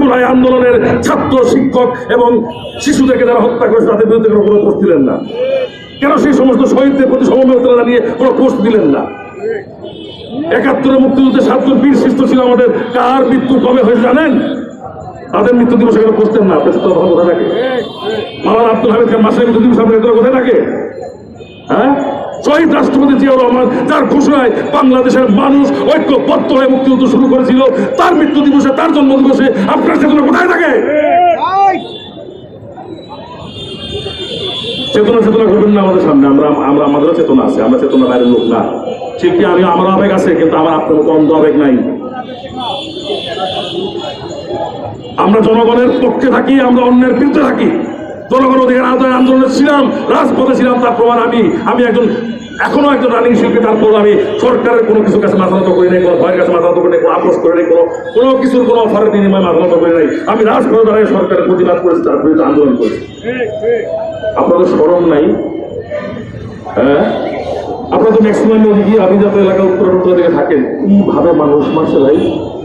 জুলাই আন্দোলনের ছাত্র, শিক্ষক এবং শিশুদেরকে যারা হত্যা করেছে তাদের বিরুদ্ধে কোনো পোস্ট দিলেন না? কেন সেই সমস্ত শহীদদের প্রতি সমবেদনা জানিয়ে কোনো পোস্ট দিলেন না? ৭১ মুক্তিযুদ্ধে ৭ বীর শ্রেষ্ঠ ছিল আমাদের, কার মৃত্যু কবে হয়েছে জানেন? তাদের মৃত্যু দিবসে কেন বসতেন না? আপনার কথা কোথায় থাকে? মাওলানা আব্দুল হামিদ খান মাসের মৃত্যু দিবস আপনার কোথায় থাকে? হ্যাঁ, শহীদ রাষ্ট্রপতি জিয়াউর রহমান যার ঘোষণায় বাংলাদেশের মানুষ ঐক্যবদ্ধ হয়ে মুক্তিযুদ্ধ শুরু করেছিল, তার মৃত্যু দিবসে, তার জন্ম দিবসে আপনার চেতনা কোথায় থাকে? চেতনা করবেন না আমাদের সামনে। আমরা আমাদেরও চেতনা আছে, আমরা চেতনা বাইরের লোক না। শিল্পী আমি, আমার আবেগ আছে, কিন্তু আমার আপনার মতো অন্ধ আবেগ নাই। আমরা জনগণের পক্ষে থাকি, আমরা অন্যের বিরুদ্ধে থাকি। জনগণ অধিকার আদায় আন্দোলনে ছিলাম, রাজপথে ছিলাম, তার প্রমাণ আমি এখনো একজন রানিং শিল্পী। তারপর আমি সরকারের কোনো কিছুর কাছে মাথা নত করি নাই, কোনো ভয়ের কাছে মাথা নত করি নাই, কোনো আপোষ করি নাই, কোনো কিছুর কোনো অফারের বিনিময়ে মাথা নত করি নাই। আমি রাজপথে দাঁড়িয়ে সরকারের প্রতিবাদ করেছি, তার বিরুদ্ধে আন্দোলন করেছি। আপনাদের শরম নাই? হ্যাঁ, আপনারা তো ম্যাক্সিমাম ওদিকে আভিজাত এলাকা উত্তর দিকে থাকেন, কিভাবে মানুষ মারছে ভাই?